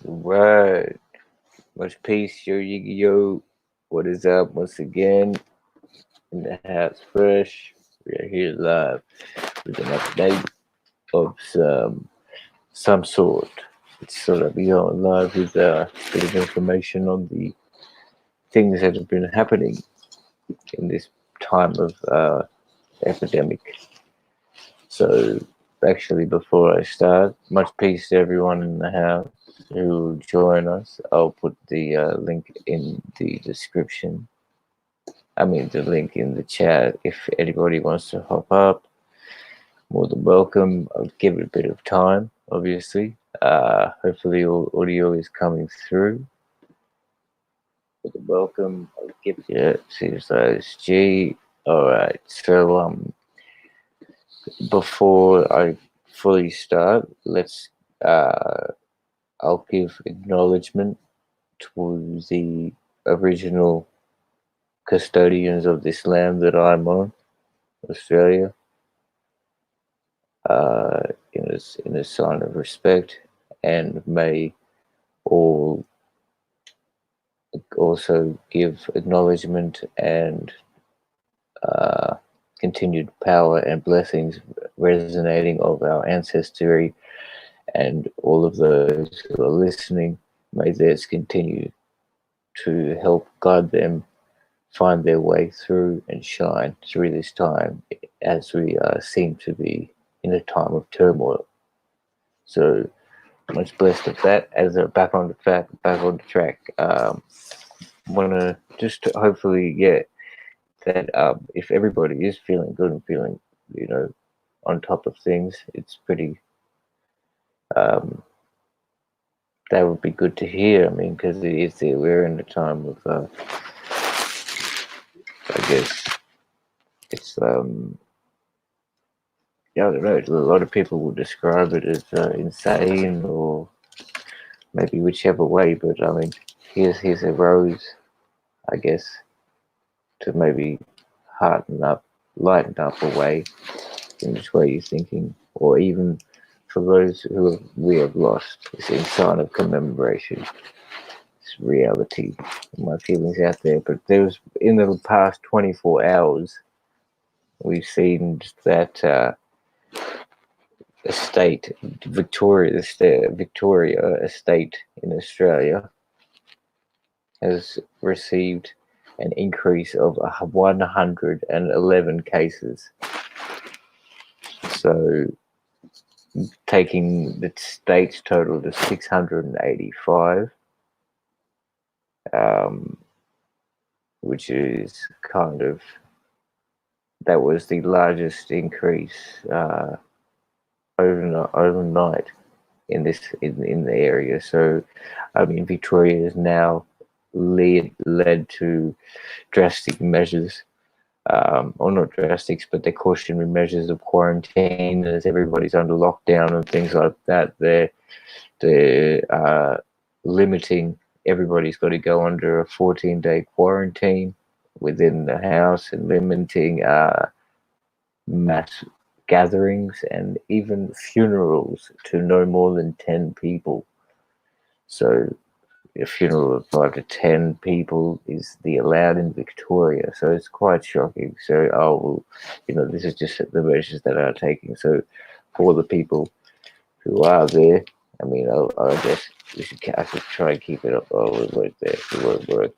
Right. Much peace, yo, yo, yo. What is up once again? In the house fresh. We are here live with an update of some sort. It's sort of be on live with a bit of information on the things that have been happening in this time of epidemic. So, actually, before I start, much peace to everyone in the house who will join us. I'll put the link in the description. I mean, the link in the chat. If anybody wants to hop up, more than welcome. I'll give it a bit of time, obviously. Hopefully, all audio is coming through. More than welcome. I'll give it. Yeah, seems G. All right. So, before I fully start, let's. I'll give acknowledgement to the original custodians of this land that I'm on, Australia, in a sign of respect, and may all also give acknowledgement and uh, continued power and blessings resonating of our ancestry and all of those who are listening. May theirs continue to help guide them find their way through and shine through this time as we seem to be in a time of turmoil. So much blessed of that. As a back on the track. Want to just hopefully get that if everybody is feeling good and feeling, on top of things, it's pretty. Um, that would be good to hear. I mean, because we're in a time of, I guess it's yeah, I don't know. A lot of people will describe it as insane, or maybe whichever way. But I mean, here's a rose, I guess, to maybe hearten up, lighten up a way in which way you're thinking, or even for those we have lost. It's in sign of commemoration. It's reality. My feelings out there, but there was in the past 24 hours, we've seen that. Victoria estate in Australia has received an increase of 111 cases. So, taking the state's total to 685, which is kind of, that was the largest increase overnight in the area. So, I mean, Victoria is now led to drastic measures, or not drastics, but the cautionary measures of quarantine as everybody's under lockdown and things like that. They're limiting. Everybody's got to go under a 14-day quarantine within the house, and limiting mass gatherings and even funerals to no more than 10 people. So a funeral of 5 to 10 people is the allowed in Victoria. So it's quite shocking. So, this is just the measures that are taking. So for the people who are there, I mean, I guess I should try and keep it up. Oh, we work there. We won't work.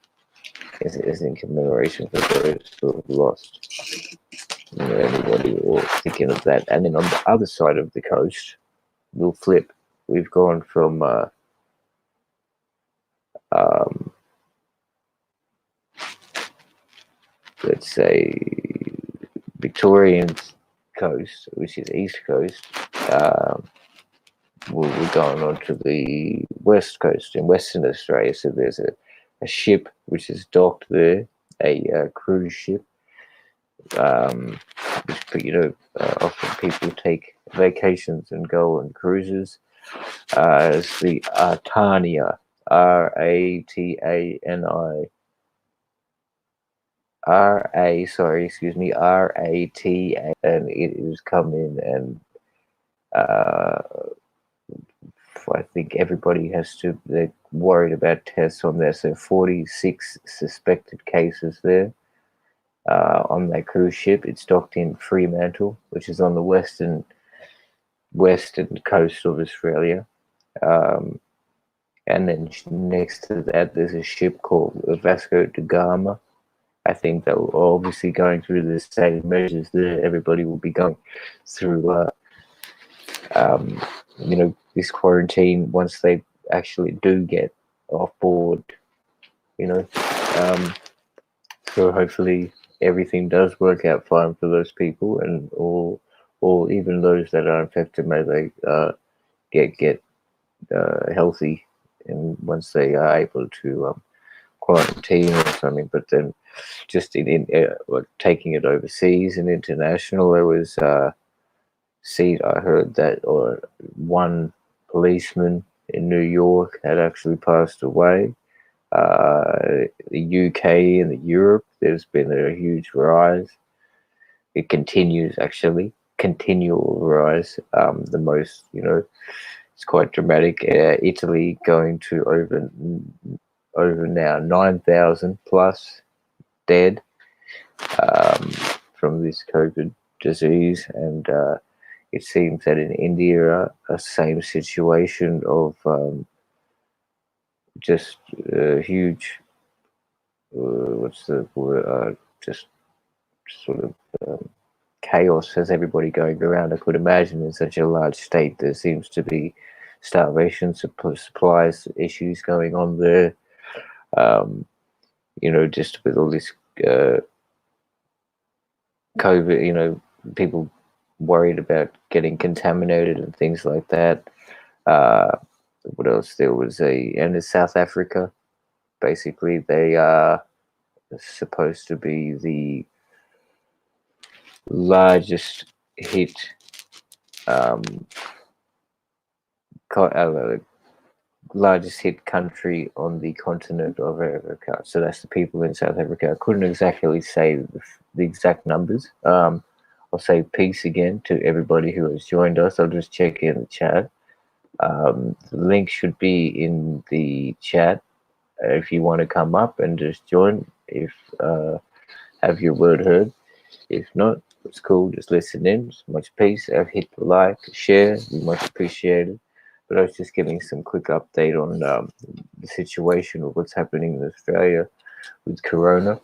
It's in commemoration for those who have lost, anybody or thinking of that. And then on the other side of the coast, we'll flip. We've gone from um, let's say Victorian coast, which is East Coast. We're going on to the West Coast in Western Australia. So there's a ship which is docked there, a cruise ship. Which often people take vacations and go on cruises. It's the Artania, Ratani, Rata, and it is coming and uh, I think everybody has to, they're worried about tests on there. So 46 suspected cases there on that cruise ship. It's docked in Fremantle, which is on the western coast of Australia. Um, and then next to that, there's a ship called Vasco da Gama. I think that we're obviously going through the same measures there. Everybody will be going through, this quarantine once they actually do get off board, you know. Um, so hopefully everything does work out fine for those people, and or even those that are infected, may they get healthy, and once they are able to quarantine or something. But then, just taking it overseas and international, there was I heard that or one policeman in New York had actually passed away. The UK and Europe, there's been a huge rise. It continues, actually, continual rise. The most, it's quite dramatic. Italy going to over now 9,000 plus dead um, from this COVID disease, and it seems that in India, a same situation of just huge. What's the word? Just sort of chaos has everybody going around. I could imagine in such a large state there seems to be starvation, supplies issues going on there. Just with all this COVID, people worried about getting contaminated and things like that. What else? There was and in South Africa, basically, they are supposed to be the largest hit um, largest hit country on the continent of Africa. So that's the people in South Africa. I couldn't exactly say the exact numbers. I'll say peace again to everybody who has joined us. I'll just check in the chat. The link should be in the chat if you want to come up and just join. If have your word heard. If not, it's cool. Just listen in. It's much peace. Hit the like, share. We much appreciated. But I was just giving some quick update on the situation of what's happening in Australia with Corona.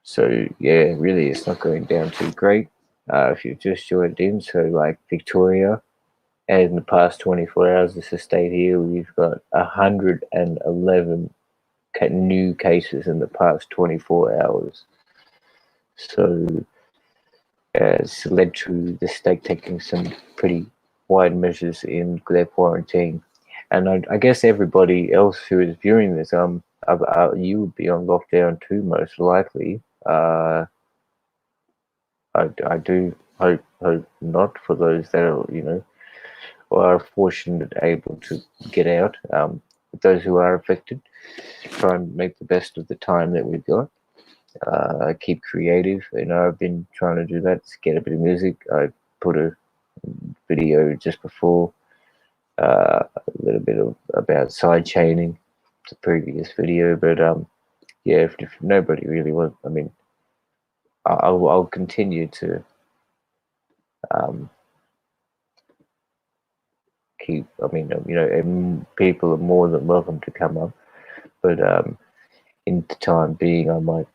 So yeah, really, it's not going down too great. If you've just joined in, so like Victoria, and in the past 24 hours, this estate here, we've got 111 new cases in the past 24 hours. So it's led to the state taking some pretty wide measures in their quarantine. And I guess everybody else who is viewing this, you would be on lockdown too, most likely. I do hope not, for those that are fortunate able to get out. Those who are affected, try and make the best of the time that we've got. Keep creative. I've been trying to do that. Get a bit of music. I put a video just before, a little bit about side chaining, the previous video. But yeah, if nobody really wants, I'll continue to keep. People are more than welcome to come up, but in the time being, I might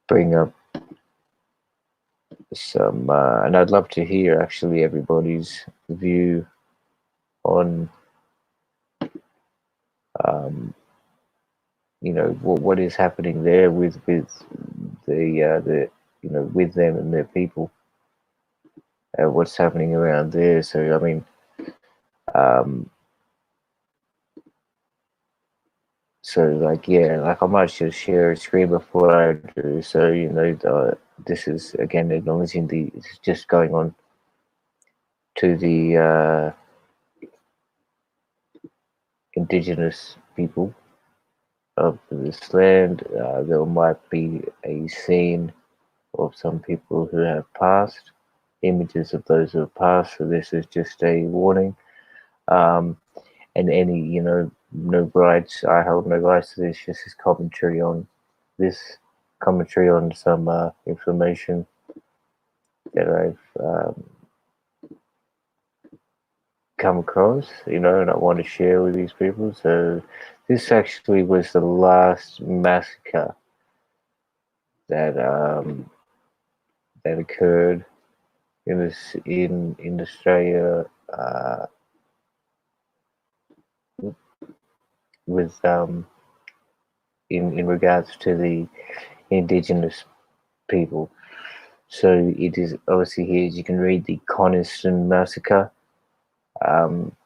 bring up some, and I'd love to hear actually everybody's view on, what is happening there with the with them and their people, what's happening around there. So I might just share a screen before I do. So this is again acknowledging it's just going on to the indigenous people of this land. There might be a scene of some people who have passed. images of those who have passed. So this is just a warning. Um, and any, no rights. I hold no rights to this. Just is this commentary on some information that I've come across, and I want to share with these people. So this actually was the last massacre that that occurred in Australia with in regards to the indigenous people. So it is obviously here, as you can read, the Coniston massacre. Um,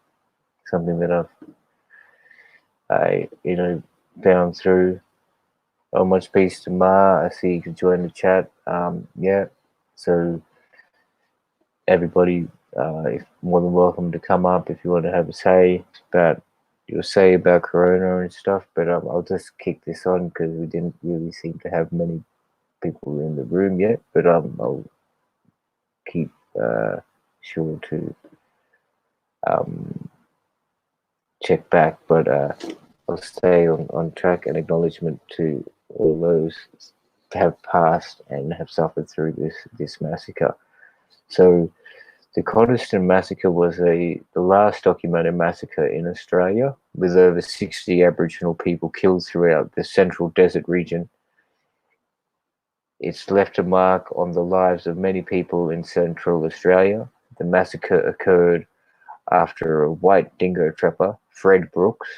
Something that I found through. Oh, much peace to Ma. I see you can join the chat. Yeah. So everybody, is more than welcome to come up if you want to have a say about Corona and stuff. But I'll just kick this on because we didn't really seem to have many people in the room yet. But I'll keep sure to um, check back. But I'll stay on track and acknowledgement to all those have passed and have suffered through this massacre. So the Coniston massacre was the last documented massacre in Australia, with over 60 Aboriginal people killed throughout the central desert region. It's left a mark on the lives of many people in central Australia. The massacre occurred after a white dingo trapper, Fred Brooks,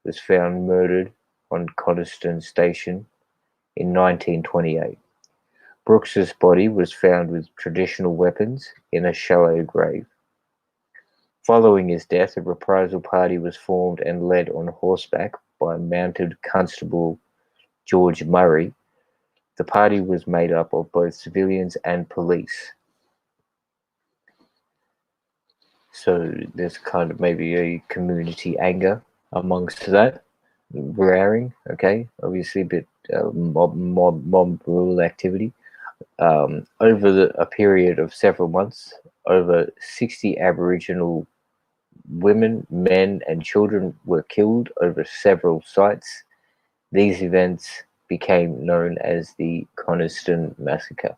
was found murdered on Coniston Station in 1928. Brooks's body was found with traditional weapons in a shallow grave. Following his death, a reprisal party was formed and led on horseback by Mounted Constable George Murray. The party was made up of both civilians and police. So there's kind of maybe a community anger amongst that, raring, okay, obviously a bit mob rule activity. Over a period of several months, over 60 Aboriginal women, men, and children were killed over several sites. These events became known as the Coniston Massacre.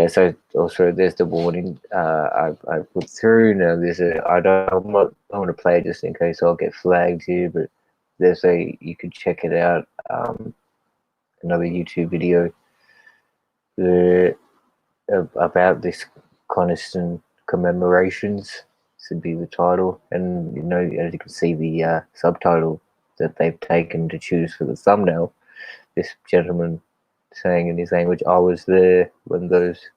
So also there's the warning I put through. Now I don't want to play it just in case I'll get flagged here, but you can check it out. Another YouTube video about this Coniston commemorations should be the title, and as you can see the subtitle that they've taken to choose for the thumbnail. This gentleman saying in his language, "I was there when those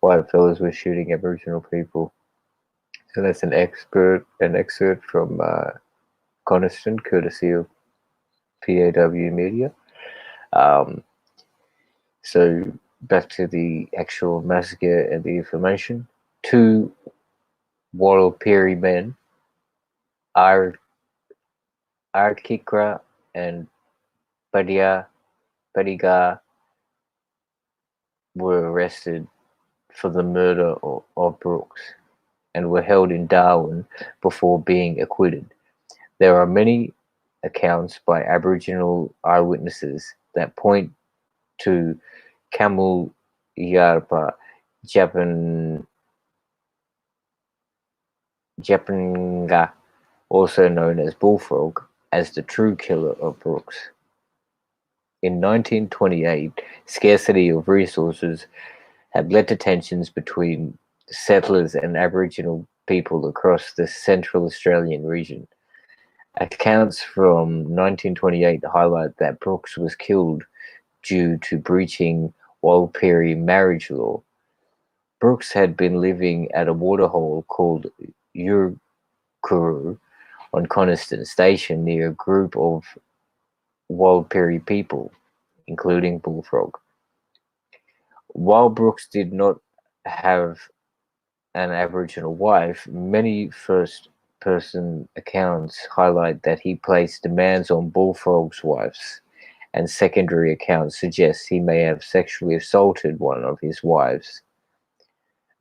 white fellas were shooting Aboriginal people." So that's an excerpt from Coniston, courtesy of PAW Media. So back to the actual massacre and the information. Two Warlpiri men, Arkikra and Padigar, were arrested for the murder of Brooks and were held in Darwin before being acquitted. There are many accounts by Aboriginal eyewitnesses that point to Camel Yarpa Japanga, also known as Bullfrog, as the true killer of Brooks. In 1928, scarcity of resources had led to tensions between settlers and Aboriginal people across the Central Australian region. Accounts from 1928 highlight that Brooks was killed due to breaching Warlpiri marriage law. Brooks had been living at a waterhole called Urukuru on Coniston Station near a group of Warlpiri people, including Bullfrog. While Brooks did not have an Aboriginal wife, many first-person accounts highlight that he placed demands on Bullfrog's wives, and secondary accounts suggest he may have sexually assaulted one of his wives.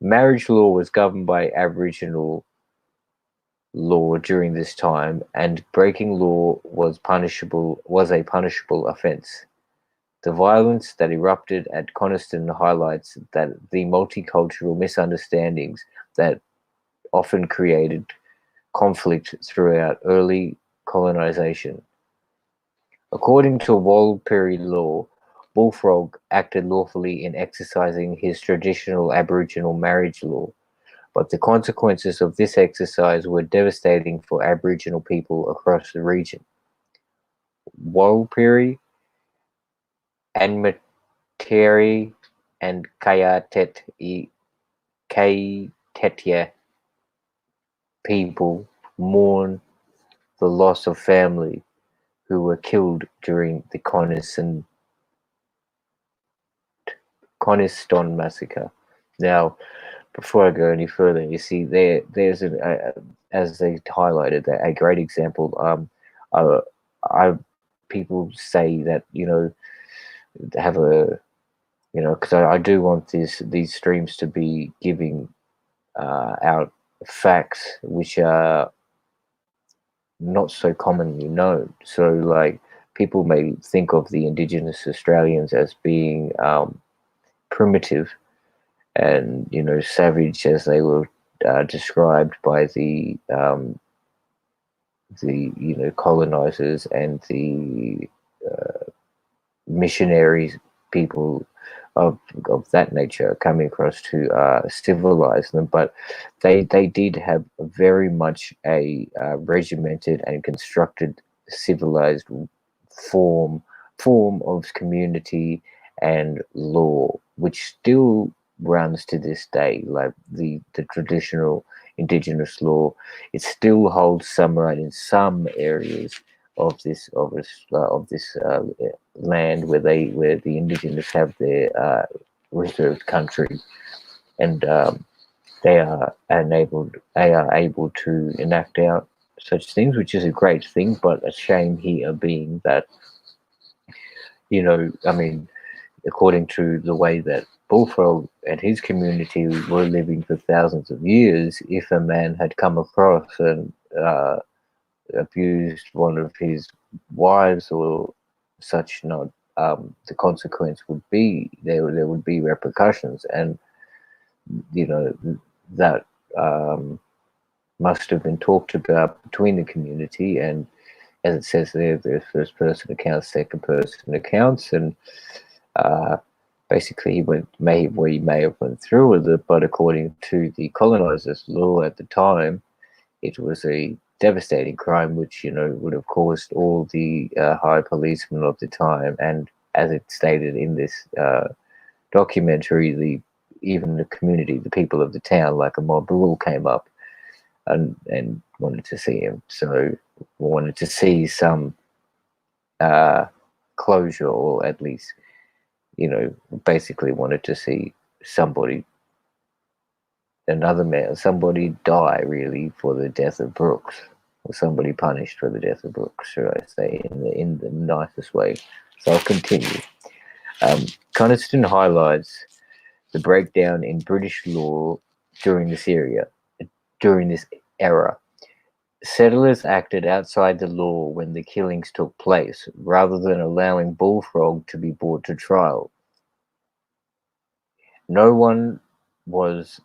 Marriage law was governed by Aboriginal law during this time, and breaking law was a punishable offence. The violence that erupted at Coniston highlights that the multicultural misunderstandings that often created conflict throughout early colonization. According to Warlpiri law, Bullfrog acted lawfully in exercising his traditional Aboriginal marriage law, but the consequences of this exercise were devastating for Aboriginal people across the region. Warlpiri, Anmateri, and Kaitetia people mourn the loss of family who were killed during the Coniston massacre. Now, before I go any further, you see there's as they highlighted that a great example. Uh, I people say that have a because I do want these streams to be giving out facts which are not so commonly known. So like people may think of the Indigenous Australians as being primitive and savage as they were described by the colonizers and the missionaries, people of that nature coming across to civilize them, but they did have very much a regimented and constructed civilized form of community and law, which still runs to this day. Like the traditional indigenous law, it still holds some right in some areas of this land where the indigenous have their reserved country, and they are able to enact out such things, which is a great thing. But a shame here being that I mean, according to the way that Bullfrog and his community were living for thousands of years, if a man had come across and abused one of his wives or such, not the consequence would be there would be repercussions, and you know that must have been talked about between the community. And as it says there's first person accounts, second person accounts, and uh, basically he may have went through with it, but according to the colonizers' law at the time, it was a devastating crime, which would have caused all the high policemen of the time, and as it stated in this documentary, even the community, the people of the town, like a mob rule, came up and wanted to see him. So wanted to see some closure, or at least basically wanted to see somebody die really for the death of Brooks, or somebody punished for the death of Brooks, should I say, in the nicest way. So I'll continue. Coniston highlights the breakdown in British law during this era. Settlers acted outside the law when the killings took place, rather than allowing Bullfrog to be brought to trial. No one was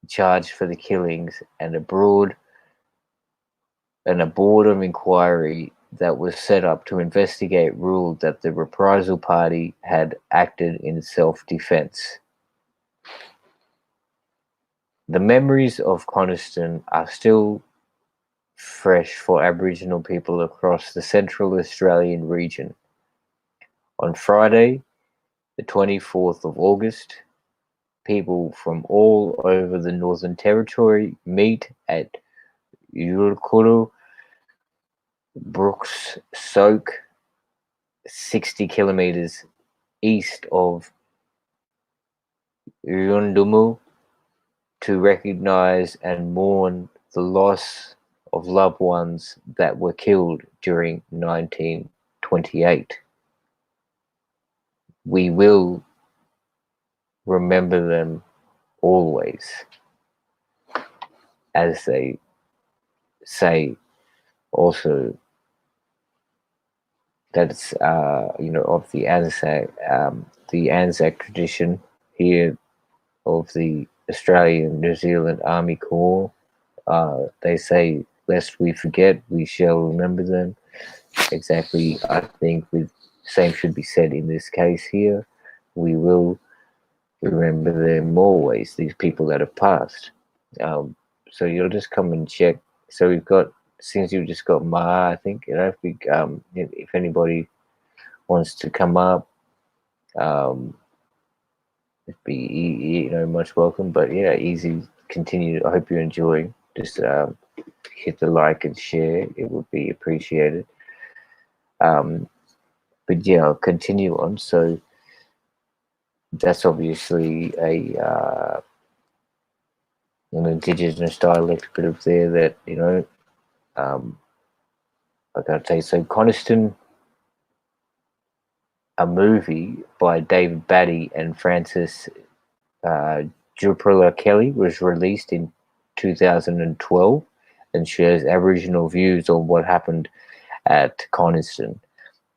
charged for the killings, and a board of inquiry that was set up to investigate ruled that the reprisal party had acted in self-defense. The memories of Coniston are still fresh for Aboriginal people across the Central Australian region. On Friday, the 24th of August, people from all over the Northern Territory meet at Yurukuru Brooks Soak, 60 kilometers east of Yundumu, to recognize and mourn the loss of loved ones that were killed during 1928. We will remember them always, as they say, also that's of the Anzac tradition here of the Australian New Zealand Army Corps. They say, lest we forget, we shall remember them. Exactly, I think with same should be said in this case here. We will remember them always, these people that have passed. So you'll just come and check. So we've got, since you've just got Ma, I think, if anybody wants to come up, um, it'd be much welcome. But yeah, easy. Continue. I hope you enjoy. Just hit the like and share. It would be appreciated. Um, but yeah, I'll continue on. So that's obviously an indigenous dialect bit of there that I gotta tell you. So Coniston, a movie by David Batty and Francis uh, Juprilla Kelly, was released in 2012 and shares Aboriginal views on what happened at Coniston.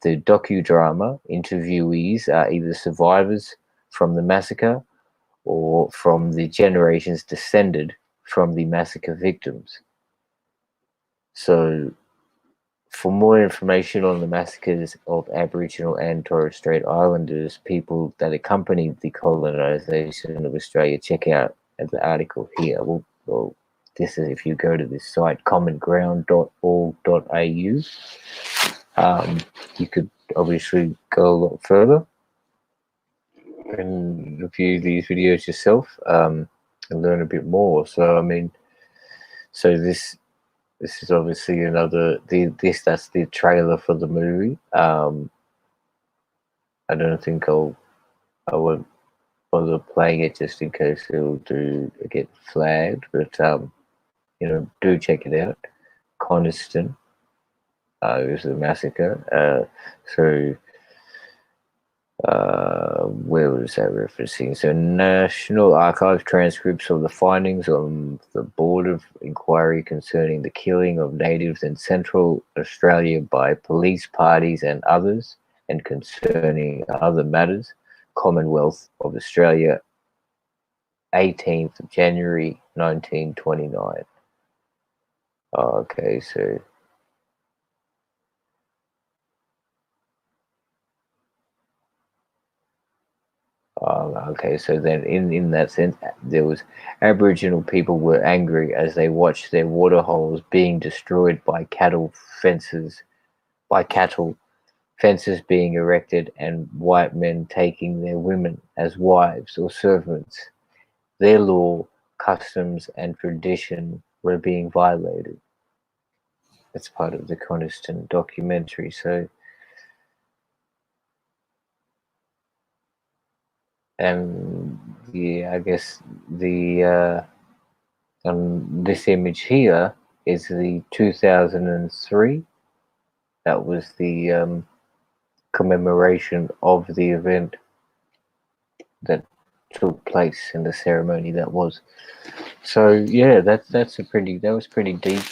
The docudrama interviewees are either survivors from the massacre or from the generations descended from the massacre victims. So, for more information on the massacres of Aboriginal and Torres Strait Islanders people that accompanied the colonisation of Australia, check out the article here. Well, this is if you go to this site, commonground.org.au. You could obviously go a lot further and review these videos yourself and learn a bit more. So, I mean, so this is obviously that's the trailer for the movie. I don't think I won't bother playing it just in case it'll get flagged, but do check it out. Coniston, it was a massacre. So where was that referencing? So National Archives transcripts of the findings on the Board of Inquiry concerning the killing of natives in Central Australia by police parties and others, and concerning other matters, Commonwealth of Australia, 18th of January 1929. Okay, so so then in that sense, there was Aboriginal people were angry as they watched their water holes being destroyed by cattle fences being erected, and white men taking their women as wives or servants. Their law, customs, and tradition were being violated. That's part of the Coniston documentary. So, and yeah, I guess this image here is the 2003. That was the commemoration of the event that took place in the ceremony that was. So yeah, that was pretty deep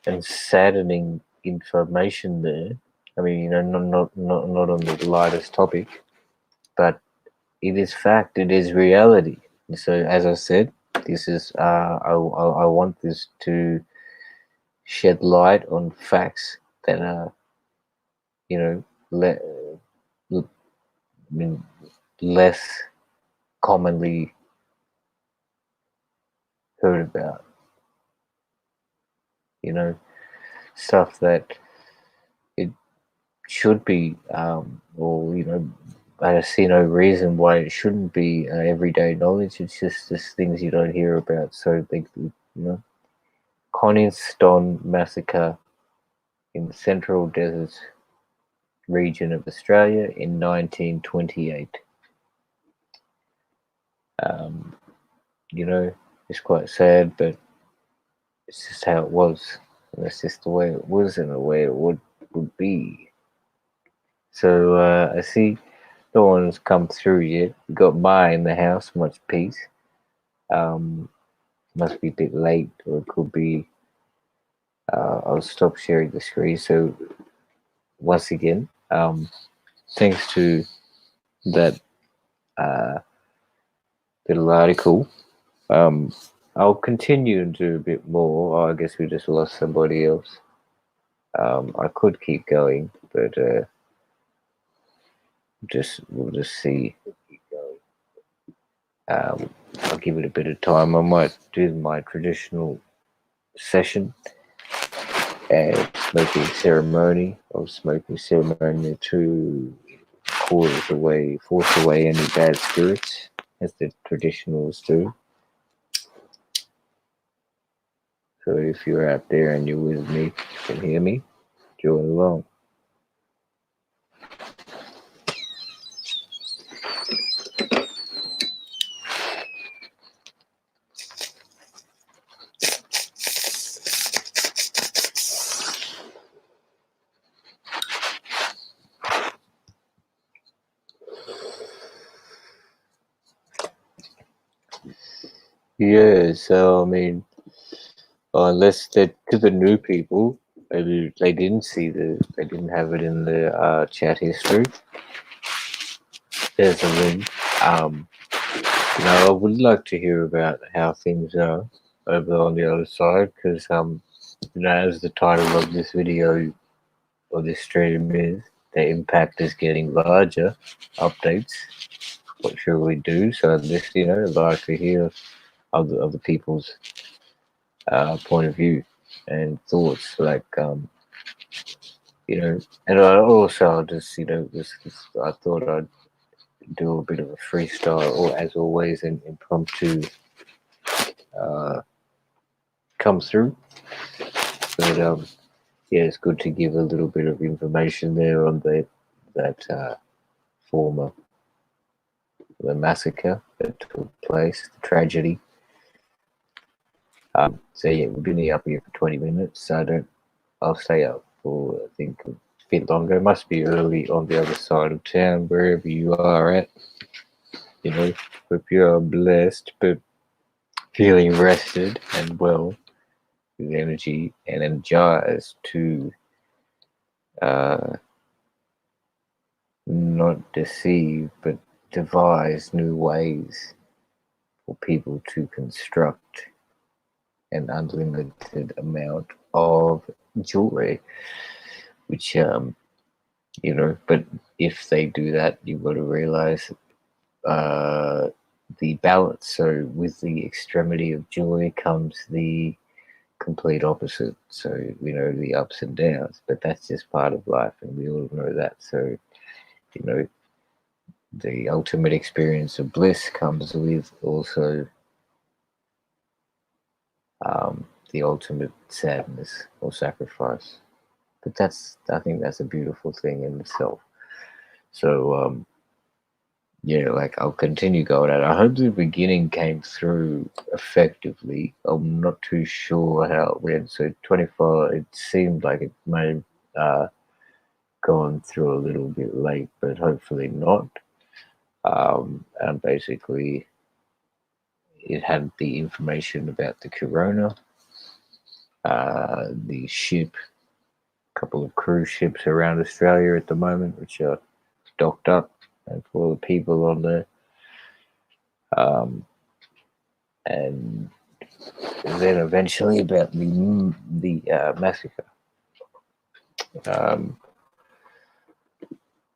and saddening information there. I mean, not on the lightest topic, but it is fact. It is reality. So as I said, this is I want this to shed light on facts that are you know le- I mean, less commonly heard about. You know, stuff that it should be, or I see no reason why it shouldn't be everyday knowledge. It's just things you don't hear about. So Coniston massacre in the Central Desert region of Australia in 1928. Um, it's quite sad, but it's just how it was. And that's just the way it was and the way it would be. So I see no one's come through yet. We got Maya in the house, much peace. Must be a bit late, or it could be. I'll stop sharing the screen. So once again, thanks to that uh, little article, I'll continue and do a bit more. Oh, I guess we just lost somebody else. I could keep going, but we'll just see. I'll give it a bit of time. I might do my traditional session and smoking ceremony to force away any bad spirits, as the traditionals do. So if you're out there and you're with me, you can hear me, join along. Yeah, so I mean, unless that to the new people, maybe they didn't have it in the chat history. There's a link. I would like to hear about how things are over on the other side, because as the title of this video or this stream is, the impact is getting larger. Updates. What should we do? So this, I'd like to hear other people's point of view and thoughts, like and I also just I thought I'd do a bit of a freestyle, or as always, an impromptu come through. But yeah, it's good to give a little bit of information there on that former the massacre that took place, the tragedy. So yeah, we've been up here for 20 minutes, so I'll stay up for, I think, a bit longer. It must be early on the other side of town, wherever you are at. Hope you are blessed, but feeling rested and well, with energy and energized to not deceive, but devise new ways for people to construct an unlimited amount of jewelry, which but if they do that, you've got to realize the balance. So with the extremity of joy comes the complete opposite. So the ups and downs, but that's just part of life, and we all know that. So the ultimate experience of bliss comes with also the ultimate sadness or sacrifice. But I think that's a beautiful thing in itself. So yeah, like I'll continue going at it. I hope the beginning came through effectively. I'm not too sure how it went. So 24, it seemed like it may have gone through a little bit late, but hopefully not. And basically, it had the information about the corona, the ship, a couple of cruise ships around Australia at the moment, which are docked up, and for all the people on there. And then eventually about the massacre.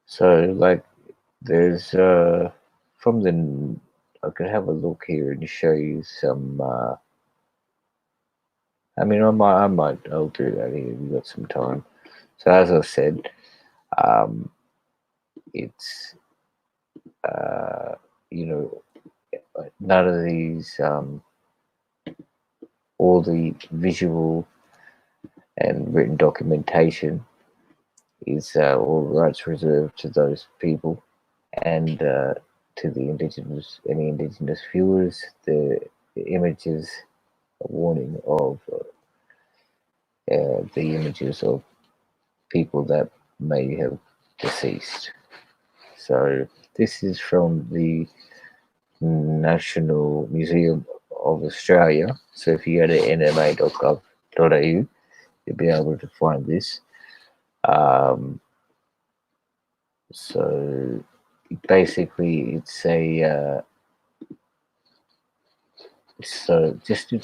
So like there's from the I could have a look here and show you some. I mean, I'll do that here. We've got some time. So as I said, it's none of these all the visual and written documentation is all rights reserved to those people and to the any indigenous viewers. The images, a warning of the images of people that may have deceased. So This is from the National Museum of Australia. So if you go to nma.gov.au, you'll be able to find this. Um, so basically, it's a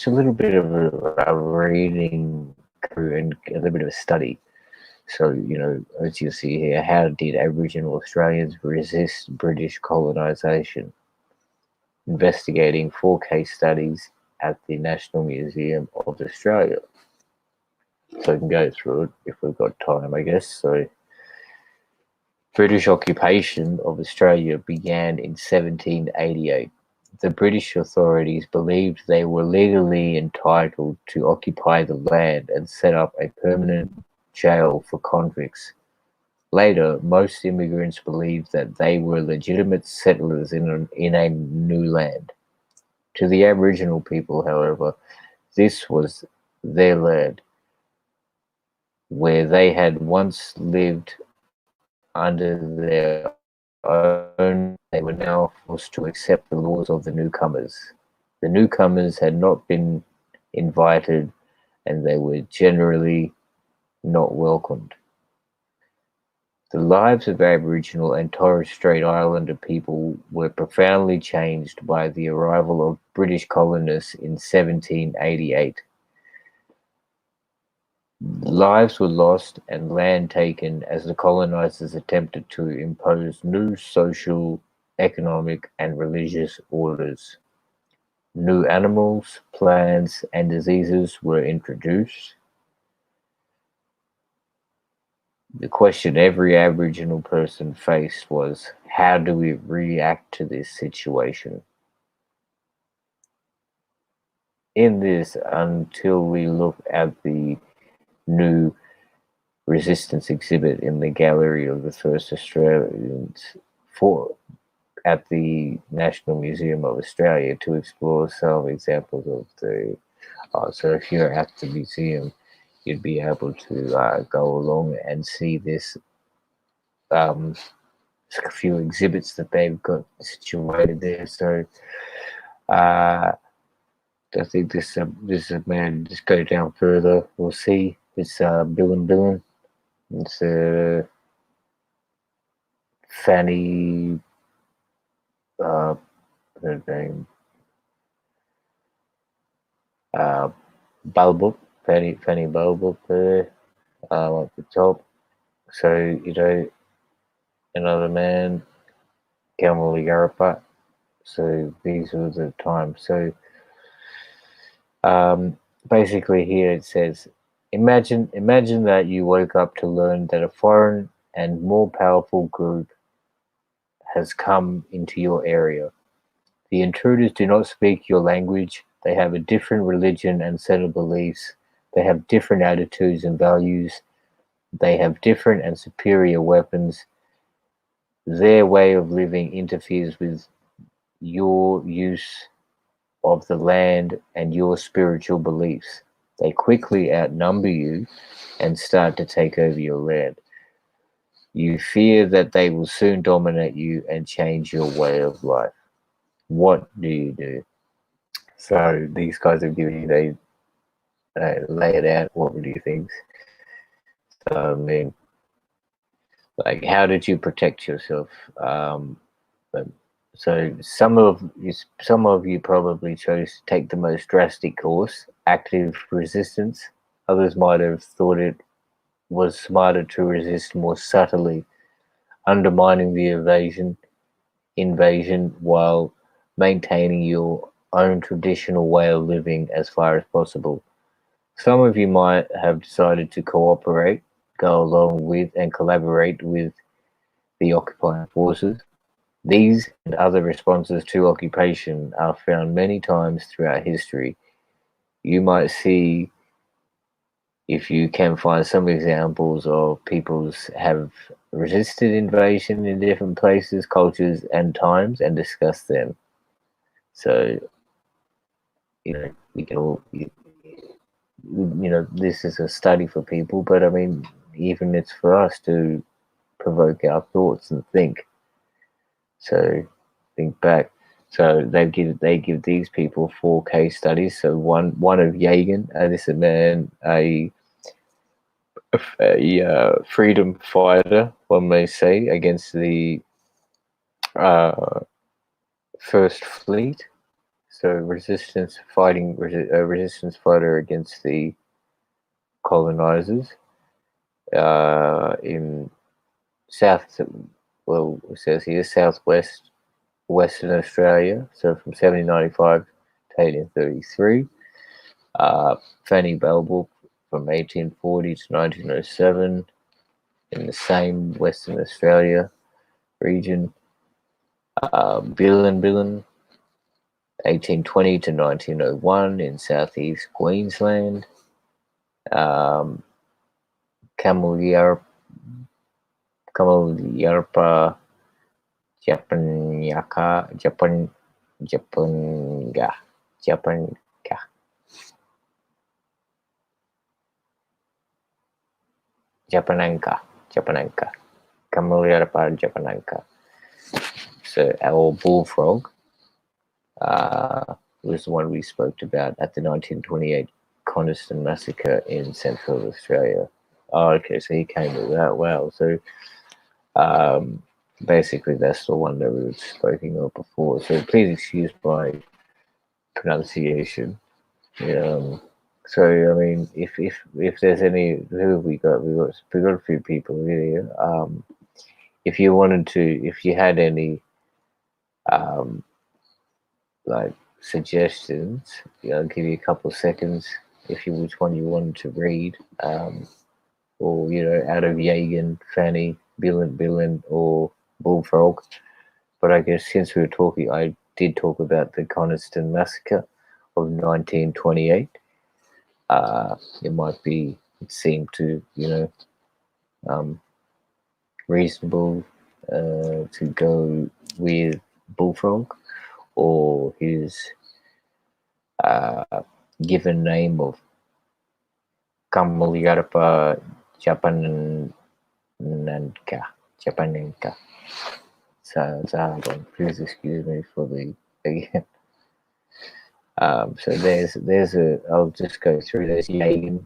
little bit of a reading through and a little bit of a study. So, as you see here, how did Aboriginal Australians resist British colonisation? Investigating 4 case studies at the National Museum of Australia. So I can go through it if we've got time, I guess. So, British occupation of Australia began in 1788. The British authorities believed they were legally entitled to occupy the land and set up a permanent jail for convicts. Later, most immigrants believed that they were legitimate settlers in a new land. To the Aboriginal people, however, this was their land, where they had once lived under their own. They were now forced to accept the laws of the newcomers. The newcomers had not been invited, and they were generally not welcomed. The lives of Aboriginal and Torres Strait Islander people were profoundly changed by the arrival of British colonists in 1788. Lives were lost and land taken as the colonizers attempted to impose new social, economic, and religious orders. New animals, plants, and diseases were introduced. The question every Aboriginal person faced was, how do we react to this situation? In this, until we look at the new resistance exhibit in the gallery of the first Australians for at the National Museum of Australia to explore some examples of the. So if you're at the museum, you'd be able to go along and see this um, a few exhibits that they've got situated there. So I think this man just go down further. We'll see. It's Bill and Billin. It's Fanny. Her name. Bulbup. Fanny Bulbup there. At the top. So another man, Kamali Garapa. So these were the times. So basically here it says, imagine that you woke up to learn that a foreign and more powerful group has come into your area. The intruders do not speak your language. They have a different religion and set of beliefs. They have different attitudes and values. They have different and superior weapons. Their way of living interferes with your use of the land and your spiritual beliefs. They quickly outnumber you and start to take over your land. You fear that they will soon dominate you and change your way of life. What do you do? So these guys are giving you, they lay it out. What do you think? So, I mean, like, how did you protect yourself? But, so some of you probably chose to take the most drastic course, active resistance. Others might have thought it was smarter to resist more subtly, undermining the invasion while maintaining your own traditional way of living as far as possible. Some of you might have decided to cooperate, go along with and collaborate with the occupying forces. These and other responses to occupation are found many times throughout history. You might see if you can find some examples of peoples have resisted invasion in different places, cultures, and times, and discuss them. So, we can all, this is a study for people, but I mean, even it's for us to provoke our thoughts and think. So think back. So they give these people 4 case studies. So one of Yagan, this is a man, a freedom fighter, one may say, against the uh, First Fleet. So resistance fighter against the colonizers in south. Well, it says here southwest Western Australia. So from 1795 to 1833. Fanny Balbook from 1840 to 1907 in the same Western Australia region. Billen 1820 to 1901 in southeast Queensland. Um, Kamulyarpa Japanga Japanka Japananka Kamulyarpa Japananka. So our bullfrog was the one we spoke about at the 1928 Coniston massacre in Central Australia. Oh, okay, so he came with that. Wow. So basically, that's the one that we were speaking of before. So please excuse my pronunciation. So I mean, if there's any, who have we got? We got a few people here. If you wanted to, if you had any um, like suggestions, I'll give you a couple of seconds if you which one you wanted to read, or out of Yagan, Fanny, Billen, or Bullfrog. But I guess since we were talking, I did talk about the Coniston massacre of 1928. It seemed to reasonable to go with Bullfrog or his uh, given name of Kamulyarpa Japananka. Japanenka. So it's a hard one. Please excuse me for the again. So I'll just go through. There's Yagan.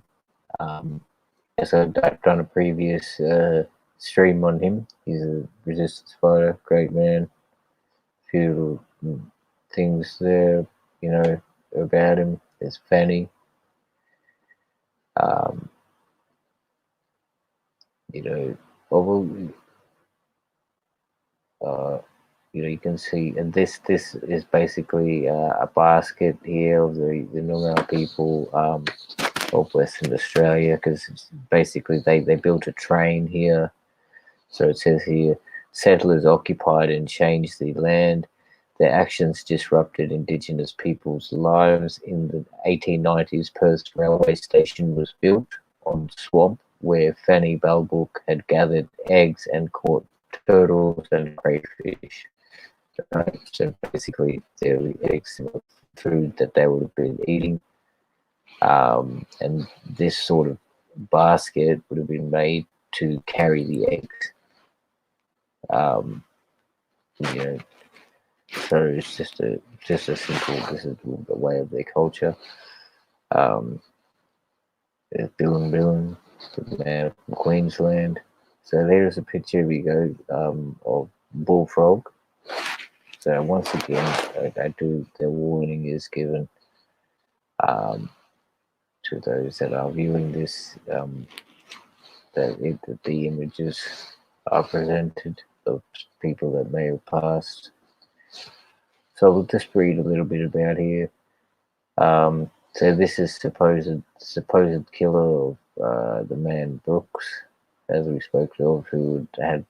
As I've done a previous stream on him. He's a resistance fighter, great man. Few things there, about him. There's Fanny. Well, you can see, and this is basically a basket here of the Noongar people of Western Australia, because basically they built a train here. So it says here, settlers occupied and changed the land. Their actions disrupted Indigenous people's lives. In the 1890s, Perth railway station was built on swamp where Fanny Balbook had gathered eggs and caught turtles and crayfish. Right? So basically, their eggs were food that they would have been eating. And this sort of basket would have been made to carry the eggs. So it's just a simple. This is the way of their culture. There's Billen, the man from Queensland. So there's a picture we go of bullfrog. So once again, I do. The warning is given to those that are viewing this that the images are presented of people that may have passed. So we'll just read a little bit about here. So this is supposed killer of the man Brooks, as we spoke of, who had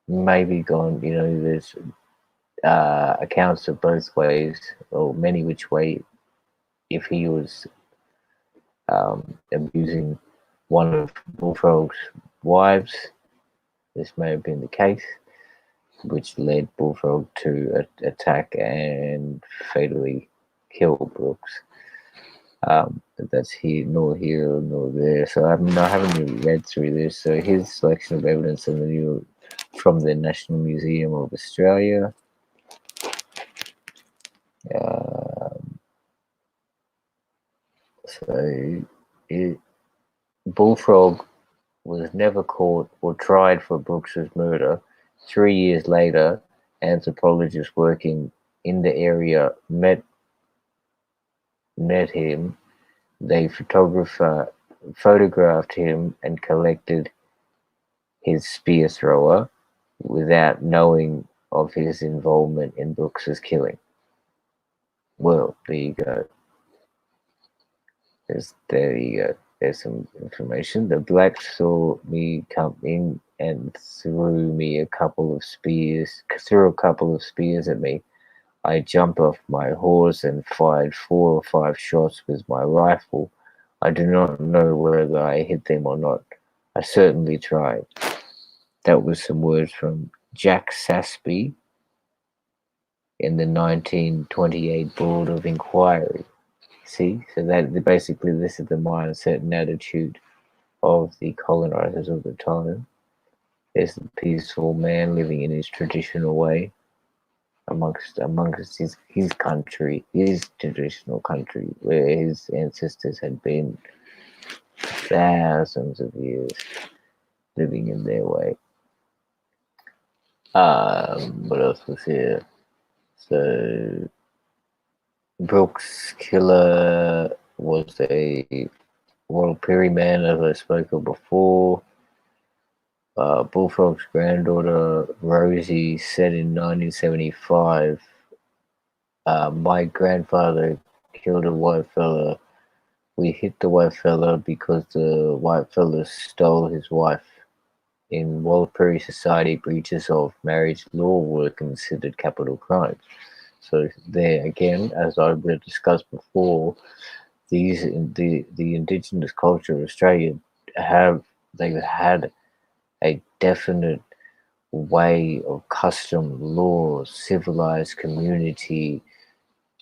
maybe gone. There's accounts of both ways, or many which way. If he was abusing one of Bullfrog's wives, this may have been the case, which led Bullfrog to attack and fatally kill Brooks. But that's nor here nor there. So I haven't really read through this. So his selection of evidence in the New from the National Museum of Australia. So, it, Bullfrog was never caught or tried for Brooks's murder. 3 years later, anthropologists working in the area met him. They photographed him and collected his spear thrower without knowing of his involvement in Brooks's killing. Well, there you go. There you go. There's some information. The blacks saw me come in and threw a couple of spears at me. I jumped off my horse and fired 4 or 5 shots with my rifle. I do not know whether I hit them or not. I certainly tried. That was some words from Jack Saspy in the 1928 Board of Inquiry. See, so that basically this is the mindset and attitude of the colonizers of the time. There's the peaceful man living in his traditional way amongst his country, his traditional country, where his ancestors had been thousands of years living in their way. What else was here? So Brooks' killer was a Warlpiri man, as I spoke of before. Bullfrog's granddaughter Rosie said in 1975, "My grandfather killed a white fella. We hit the white fella because the white fella stole his wife. In Warlpiri society, breaches of marriage law were considered capital crimes." So there again, as I discussed before, the indigenous culture of Australia they've had a definite way of custom, laws, civilized community,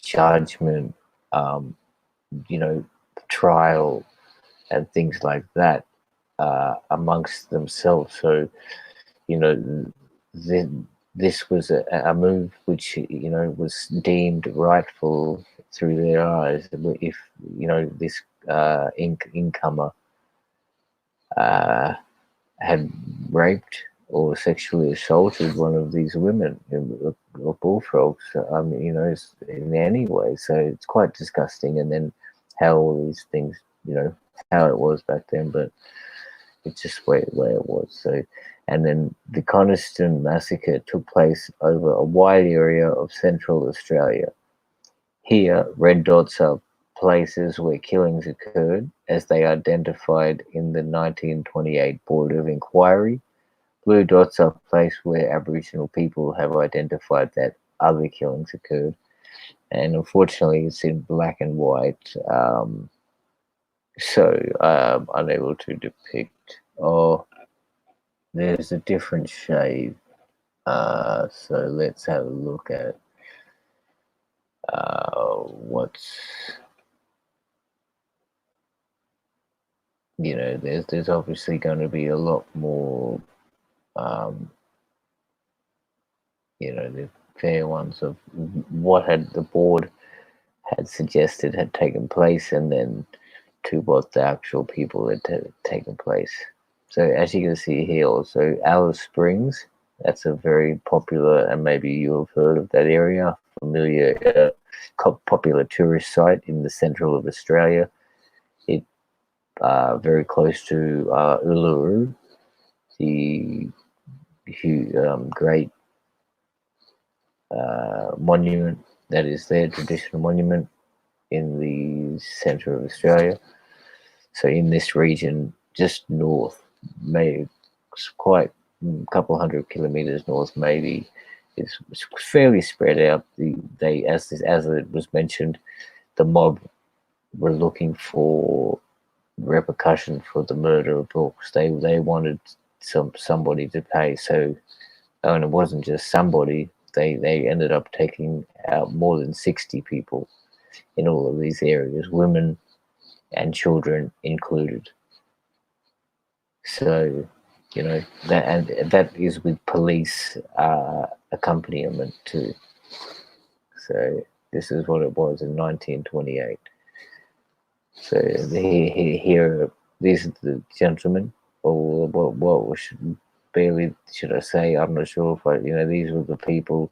judgment, um, trial, and things like that amongst themselves. So, you know, this was a move which was deemed rightful through their eyes. If this incomer had raped or sexually assaulted one of these women or bullfrogs, in any way. So it's quite disgusting. And then how all these things, how it was back then, but it's just where it was. So, and then the Coniston massacre took place over a wide area of central Australia. Here, red dots are places where killings occurred, as they identified in the 1928 Board of Inquiry. Blue dots are places where Aboriginal people have identified that other killings occurred. And unfortunately, it's in black and white, so I'm unable to depict. Oh, there's a different shade. So let's have a look at what's, there's obviously going to be a lot more, the fair ones of what had the board had suggested had taken place, and then to what the actual people had taken place. So as you can see here, also Alice Springs, that's a very popular, and maybe you have heard of that area, familiar, popular tourist site in the central of Australia. It very close to Uluru, the great monument that is there, traditional monument in the center of Australia. So in this region, just north, maybe quite a couple hundred kilometers north, maybe it's fairly spread out. As it was mentioned, the mob were looking for repercussion for the murder of Brooks. They wanted somebody to pay. So, and it wasn't just somebody. They ended up taking out more than 60 people in all of these areas, women and children included. So that, and that is with police accompaniment too. So this is what it was in 1928. So here, these are the gentlemen, or what should barely should I say? I'm not sure if these were the people.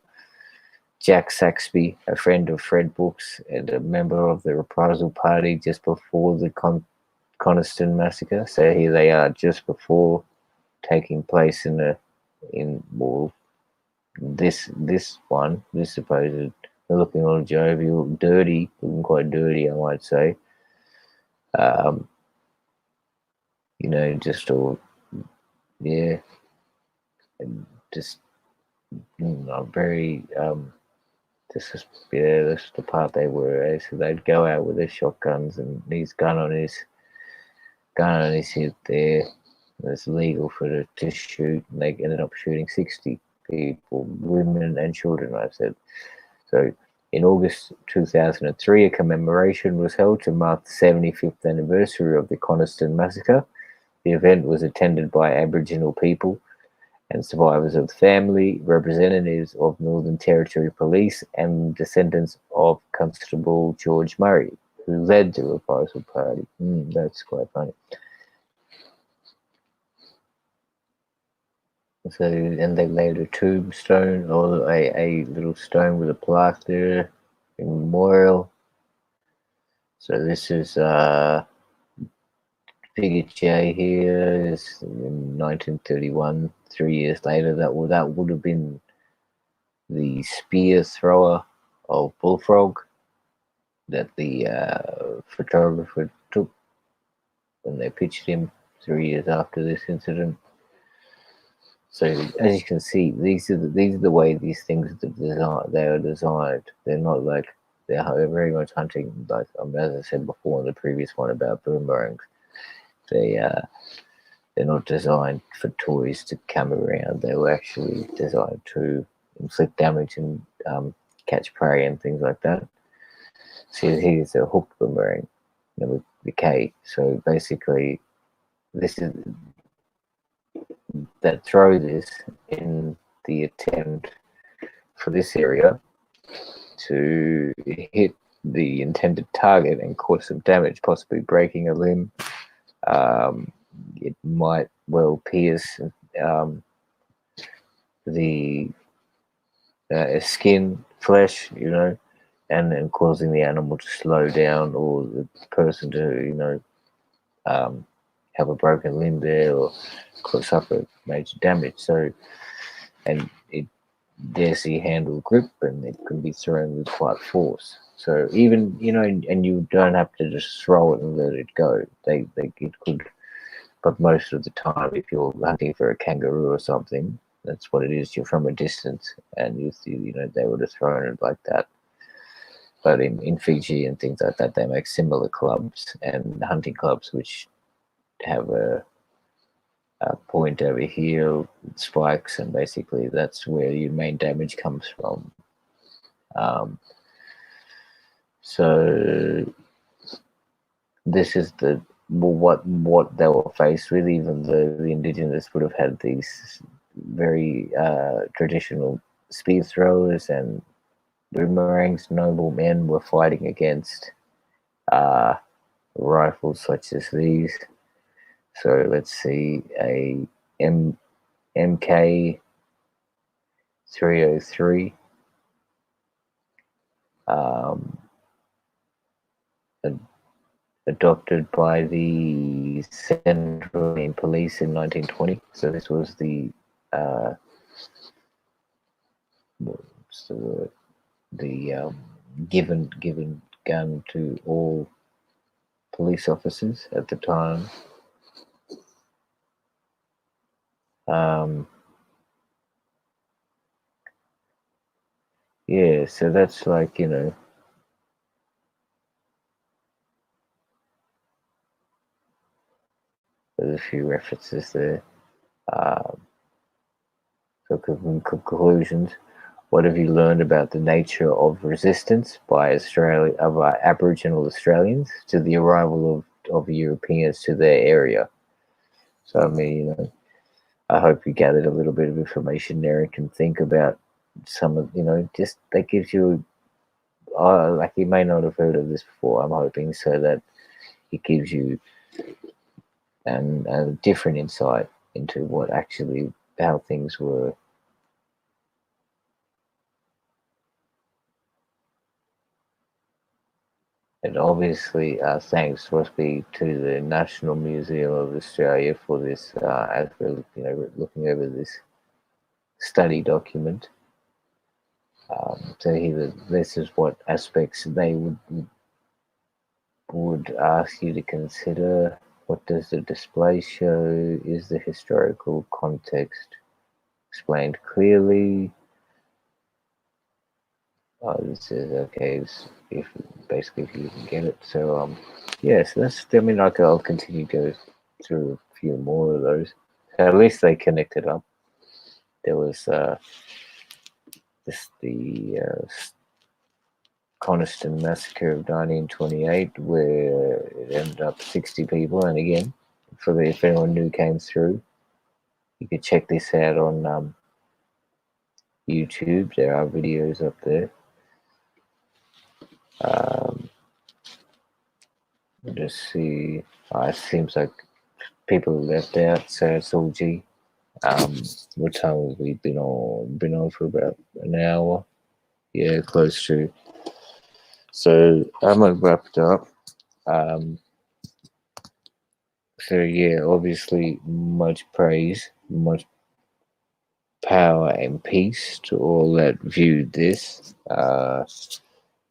Jack Saxby, a friend of Fred Brooks and a member of the reprisal party just before the Coniston massacre. So here they are, just before taking place in well, this supposed, they're looking all jovial, dirty, looking quite dirty, I might say. Um, just all, yeah, and just very this is yeah, this is the part they were. So they'd go out with their shotguns and his gun on his hip there. It's legal for to shoot, and they ended up shooting 60 people, women and children. I said so. In August 2003, a commemoration was held to mark the 75th anniversary of the Coniston massacre. The event was attended by Aboriginal people and survivors of the family, representatives of Northern Territory Police, and descendants of Constable George Murray, who led the reprisal party. That's quite funny. So, and they laid a tombstone or a little stone with a plaque there, a memorial. So this is figure J here is in 1931. 3 years later, that would have been the spear thrower of Bullfrog that the photographer took when they pitched him 3 years after this incident. So as you can see, these are the way these things are designed. They're not like they're very much hunting. Like as I said before in the previous one about boomerangs, they're not designed for toys to come around. They were actually designed to inflict damage and catch prey and things like that. So here's a hooked boomerang, with the K. So basically, this is that throw this in the attempt for this area to hit the intended target and cause some damage, possibly breaking a limb. It might well pierce the skin, flesh, and causing the animal to slow down or the person to, have a broken limb there or suffer major damage. So, and it dares handle grip and it can be thrown with quite force. So even, and you don't have to just throw it and let it go. It could, but most of the time, if you're hunting for a kangaroo or something, that's what it is. You're from a distance, and they would have thrown it like that. But in Fiji and things like that, they make similar clubs and hunting clubs, which have a point over here with spikes, and basically that's where your main damage comes from. So this is what they were faced with. Even the indigenous would have had these very traditional spear throwers and boomerangs. Noble men were fighting against rifles such as these. So let's see, a MK 303. Adopted by the Central Police in 1920. So this was the what's the word? The given gun to all police officers at the time. Yeah, so that's like, there's a few references there. So conclusions. What have you learned about the nature of resistance by Aboriginal Australians to the arrival of Europeans to their area? So I mean, I hope you gathered a little bit of information there and can think about some of, just that gives you, like you may not have heard of this before, I'm hoping, so that it gives you a different insight into what actually, how things were. And obviously, thanks must be to the National Museum of Australia for this, as we're looking over this study document. So here, this is what aspects they would ask you to consider. What does the display show? Is the historical context explained clearly? This is okay. If basically if you can get it. So yes, that's. I mean, I'll continue to go through a few more of those. So at least they connected up. There was the Coniston massacre of 1928, where it ended up 60 people. And again, if anyone new came through, you could check this out on YouTube. There are videos up there. Um, let's see. It seems like people left out. So it's all G. What time have we been on? Been on for about an hour. Yeah, close to. So I'm gonna wrap it up. Um, so yeah, obviously much praise, much power and peace to all that viewed this.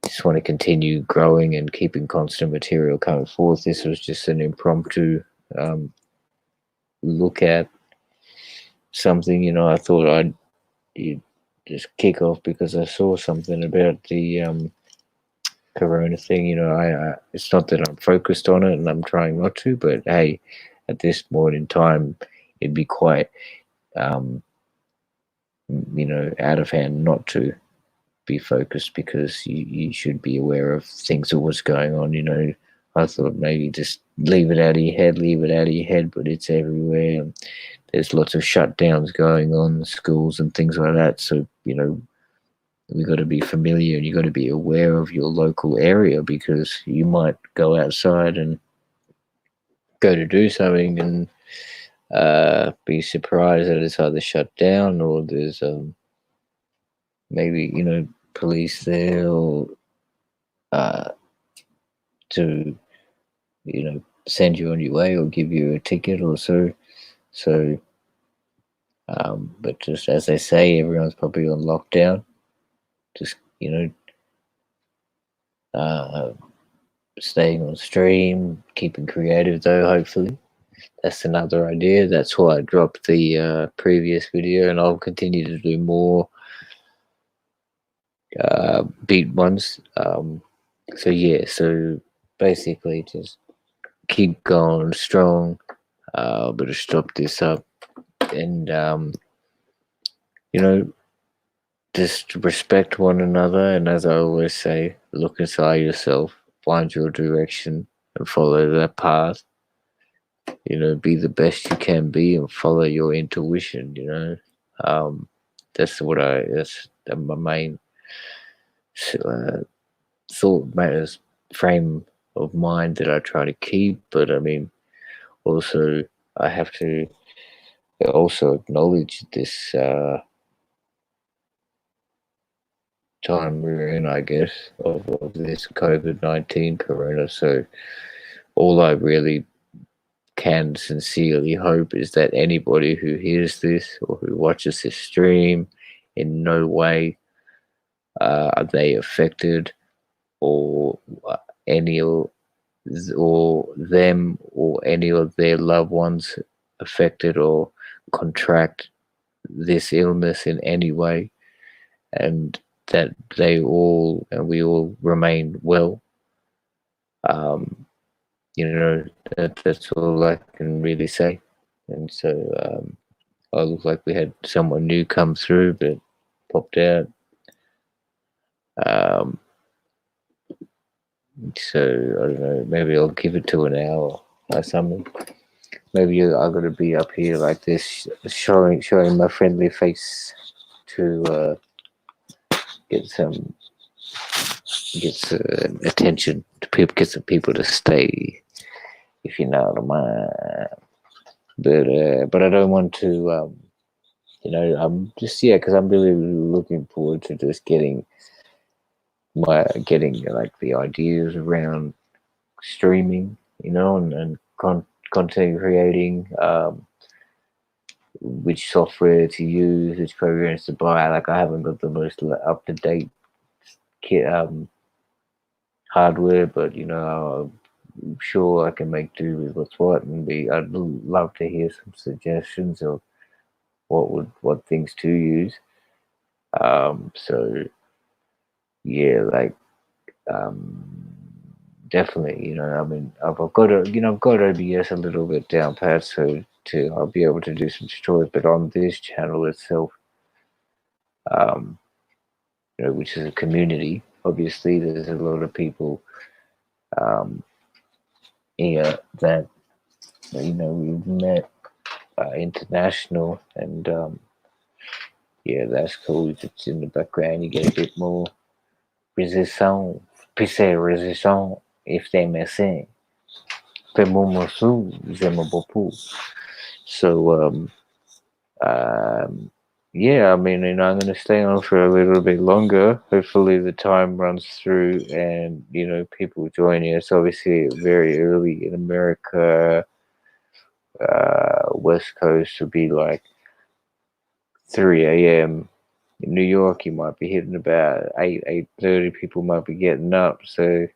Just want to continue growing and keeping constant material coming forth. This was just an impromptu look at something. I thought you'd just kick off because I saw something about the Corona thing. I it's not that I'm focused on it and I'm trying not to, but hey, at this point in time, it'd be quite out of hand not to be focused, because you should be aware of things that was going on. I thought maybe just leave it out of your head, but it's everywhere. There's lots of shutdowns going on, schools and things like that. So, we got to be familiar, and you got to be aware of your local area, because you might go outside and go to do something and be surprised that it's either shut down, or there's maybe police there, or uh, to send you on your way or give you a ticket or so. So, but just as they say, everyone's probably on lockdown. Just uh, staying on stream, keeping creative though. Hopefully, that's another idea. That's why I dropped the previous video, and I'll continue to do more beat ones. So yeah, so basically just keep going strong. But to stop this up, and just respect one another. And as I always say, look inside yourself, find your direction, and follow that path. Be the best you can be, and follow your intuition. That's my main uh, thought matters frame of mind that I try to keep. But I mean, also I have to also acknowledge this time we're in, I guess, of this COVID-19 corona. So all I really can sincerely hope is that anybody who hears this or who watches this stream, in no way are they affected, or any or them or any of their loved ones affected or contract this illness in any way, and that we all remain well. Um, that's all I can really say. And so I look like we had someone new come through, but popped out. Um, so I don't know. Maybe I'll give it to an hour or something. maybe I'm gonna be up here like this, showing my friendly face to get some get some attention to people, get some people to stay, if you know what I mean. But I don't want to. I'm just because I'm really looking forward to just getting like the ideas around streaming, and content creating, which software to use, which programs to buy. Like I haven't got the most up to date kit hardware, but I'm sure I can make do with what's what, and be. I'd love to hear some suggestions of what things to use. So yeah, like um, definitely, I mean, I've got OBS a little bit down pat, so I'll be able to do some tutorials. But on this channel itself, um, which is a community, obviously, there's a lot of people um, here that we've met international, and yeah, that's cool. If it's in the background, you get a bit more resistance, resistance, if they may say. J'aime beaucoup. So, um, yeah, I mean, I'm going to stay on for a little bit longer. Hopefully, the time runs through and, people join us. Obviously, very early in America, West Coast would be like 3 a.m. In New York, you might be hitting about 8:30. People might be getting up. So,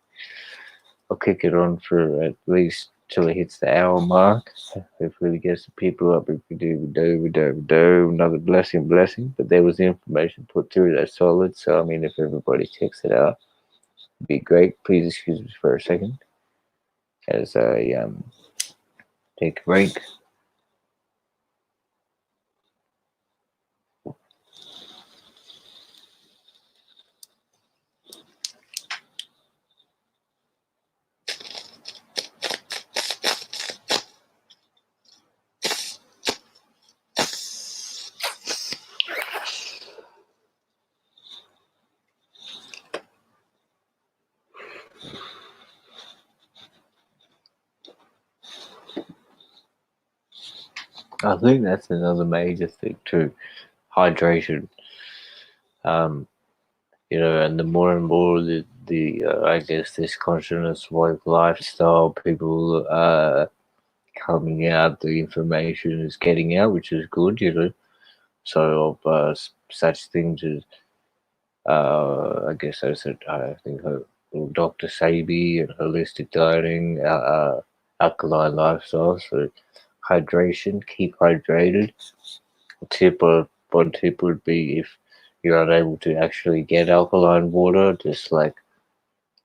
I'll kick it on for at least till it hits the hour mark. Hopefully we get some people up. If we do, another blessing. But there was information put through that's solid. So, I mean, if everybody checks it out, it'd be great. Please excuse me for a second as I take a break. I think that's another major thing too, hydration. Um, and the more and more the I guess this conscious work lifestyle, people coming out, the information is getting out, which is good. So of such things as I guess I think Dr. Sabi and holistic dieting, alkaline lifestyle. So hydration, keep hydrated. One tip would be if you're unable to actually get alkaline water,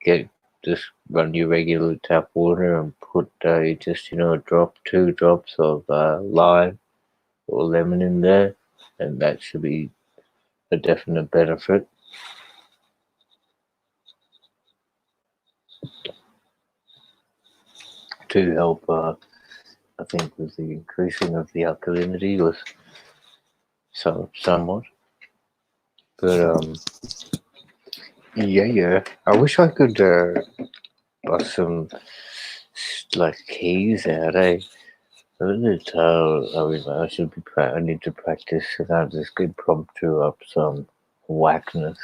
get just run your regular tap water and put just a drop, 2 drops of lime or lemon in there, and that should be a definite benefit to help. I think with the increasing of the alkalinity was somewhat, but yeah. I wish I could bust some like keys out. I don't know how. I mean, I should be. I need to practice and have this good prompter up some whackness.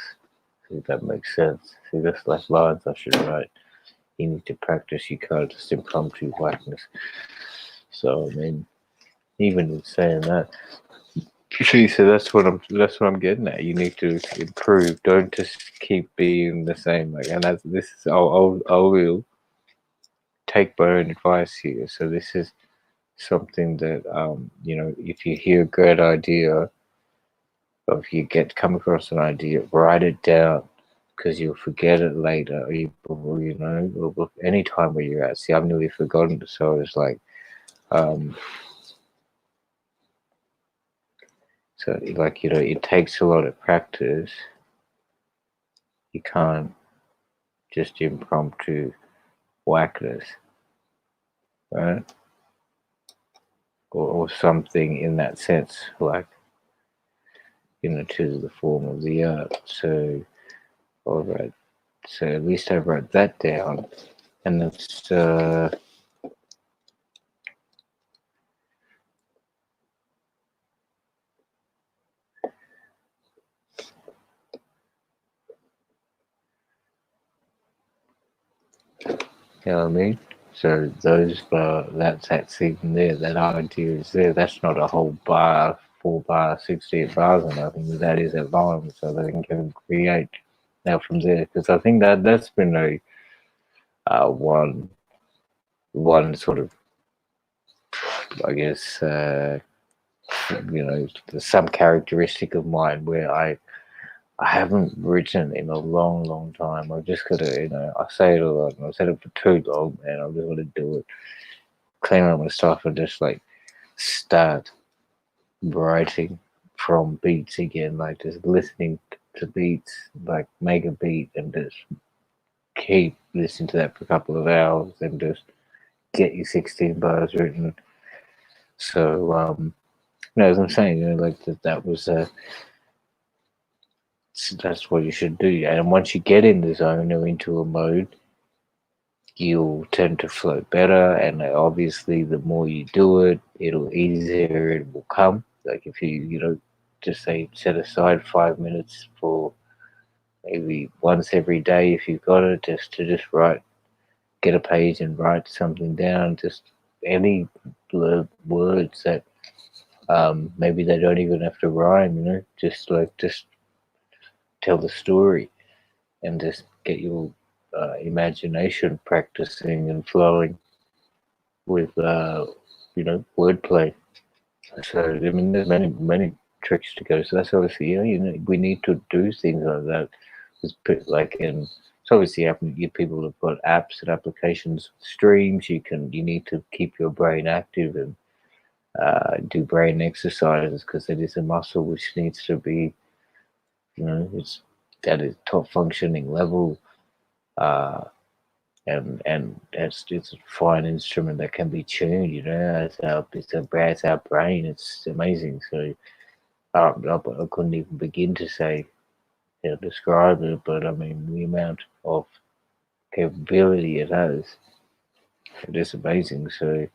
See if that makes sense. See, that's like lines I should write. You need to practice. You can't just impromptu whackness. So I mean, even in saying that, see, so that's what I'm getting at. You need to improve. Don't just keep being the same. Like, and this is I will take my own advice here. So this is something that if you hear a great idea, or if you come across an idea, write it down because you'll forget it later. Or any time where you're at. See, I've nearly forgotten, so it's like um, so like it takes a lot of practice. You can't just impromptu whack this, right? or something in that sense, like, to the form of the art. So, all right. So at least I wrote that down, and it's you know what I mean. So that's even there. That idea is there. That's not a whole bar, 4 bar, 68 bars or nothing. But that is a volume, so they can create now from there. Because I think that's been a one sort of, I guess, some characteristic of mine where I haven't written in a long, long time. I've just got to, I say it a lot, and I've said it for too long, and I've just got to do it. Clean up my stuff and just like start writing from beats again, like just listening to beats, like make a beat and just keep listening to that for a couple of hours and just get your 16 bars written. So, as I'm saying, like that was that's what you should do. And once you get in the zone or into a mode, you'll tend to flow better. And obviously, the more you do it, it'll easier it will come. Like if you just say set aside 5 minutes for maybe once every day if you've got it, just to just write, get a page and write something down, just any words that maybe they don't even have to rhyme, just tell the story and just get your imagination practicing and flowing with wordplay. So I mean, there's many tricks to go. So that's obviously we need to do things like that. Like it's obviously you people have got apps and applications, streams. You need to keep your brain active and do brain exercises because it is a muscle which needs to be it's at its top functioning level. Uh, and it's a fine instrument that can be tuned. It's our brain. It's amazing. So I couldn't even begin to say, describe it. But I mean, the amount of capability it has, it is amazing. So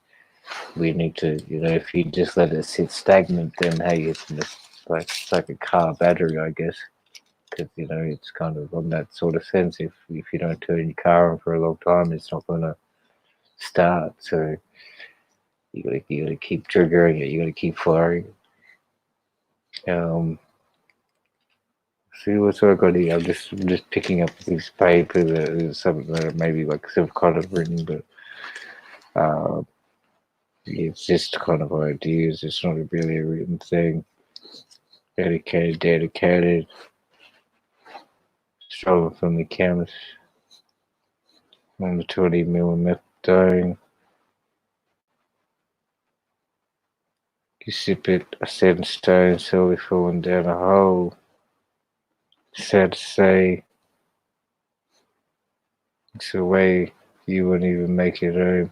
we need to, if you just let it sit stagnant, then hey, it's like a car battery, I guess. Because it's kind of on that sort of sense. If you don't turn your car on for a long time, it's not gonna start. So you gotta keep triggering it. You gotta keep firing. Um, see what's I got here. I'm just picking up this paper that is something that maybe like some kind of written, but uh, it's just kind of ideas. It's not really a written thing. Dedicated. Struggle from the chemist on the 20 methadone. You sip it, a set stone slowly falling down a hole. Sad to say, it's a way you wouldn't even make it home.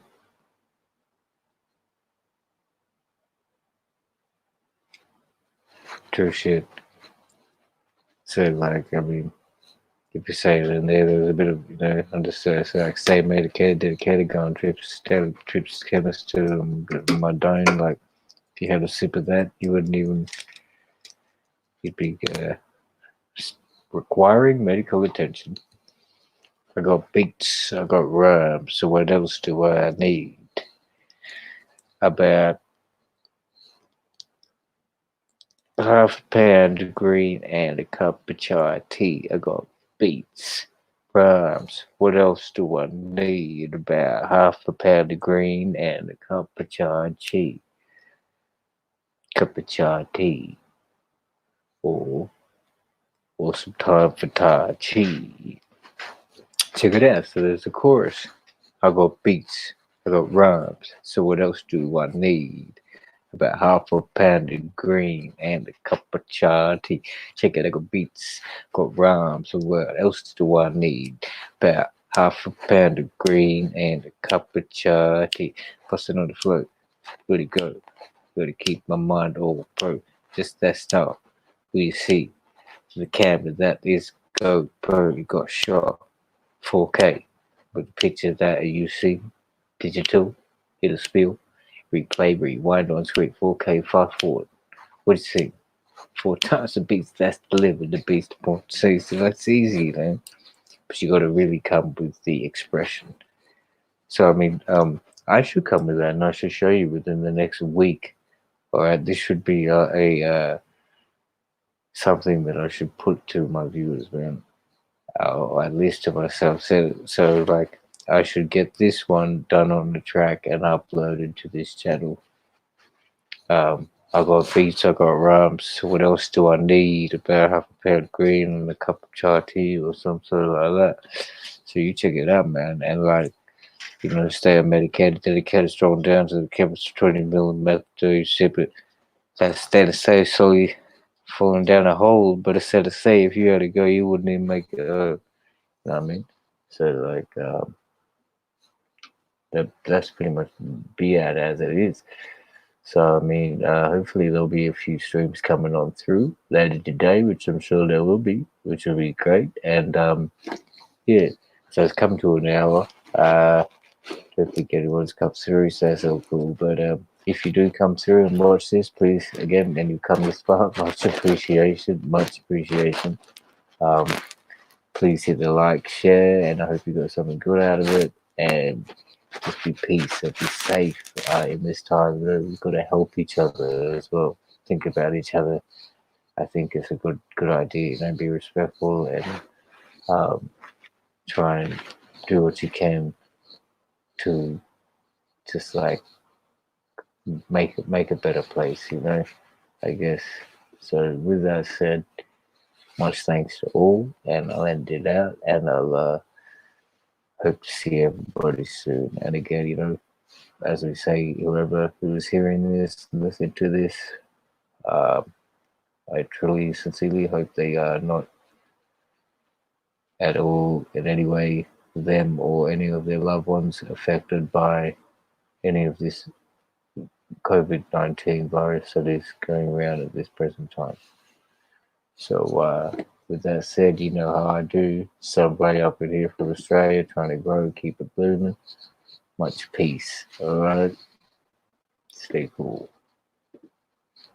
True shit. So, like, I mean, if you say it in there's a bit of, I'm just like, say, dedicated going trips chemist to my dome. Like, if you had a sip of that, you wouldn't even, you'd be requiring medical attention. I got beats, I got rhymes, so what else do I need? About half a pound of green and a cup of chai tea. I got beats, rhymes. What else do I need? About half a pound of green and a cup of chai tea. Cup of chai tea. Or some time for Tai Chi. Check it out. So there's a chorus. I got beats. I got rhymes. So what else do I need? About half a pound of green and a cup of chai tea. Check it, I got beats, got rhymes. So what else do I need? About half a pound of green and a cup of chai tea. Busting on the float. Where'd it go? gotta keep my mind all bro. Just that stuff. We see the camera that is go bro, you got shot 4K with the picture that you see digital, hit a spill, replay, rewind on screen 4K, fast forward. What do you see? 4 times the beats that's delivered the beats point two. So that's easy, man. But you gotta really come with the expression. So I mean, I should come with that and I should show you within the next week. Alright, this should be something that I should put to my viewers, man. Or at least to myself. So like I should get this one done on the track and uploaded to this channel. I got beats, I got rhymes. What else do I need? About half a pound of green and a cup of chai tea or something like that. So you check it out, man. And like, stay medicated, dedicated, strong down to the chemistry 20 millimeter, you sip it. That's instead of say slowly falling down a hole, but instead of say if you had to go, you wouldn't even make it. You know what I mean? So like, that's pretty much be at as it is. So I mean, hopefully there'll be a few streams coming on through later today, which I'm sure there will be, which will be great. And yeah, so it's come to an hour. Don't think anyone's come through, so that's all cool. But if you do come through and watch this, please again, and you come this far, much appreciation, much appreciation. Um, please hit the like, share, and I hope you got something good out of it. And just be peace and be safe in this time. We've got to help each other as well. Think about each other. I think it's a good idea. Be respectful and um, try and do what you can to just like make a better place. I guess. So with that said, much thanks to all, and I'll end it out, and I'll hope to see everybody soon. And again, as we say, whoever who is hearing this, listening to this, uh, I truly, sincerely hope they are not at all in any way them or any of their loved ones affected by any of this COVID-19 virus that is going around at this present time. So with that said, you know how I do. Somebody up in here from Australia trying to grow, keep it blooming. Much peace. All right. Stay cool.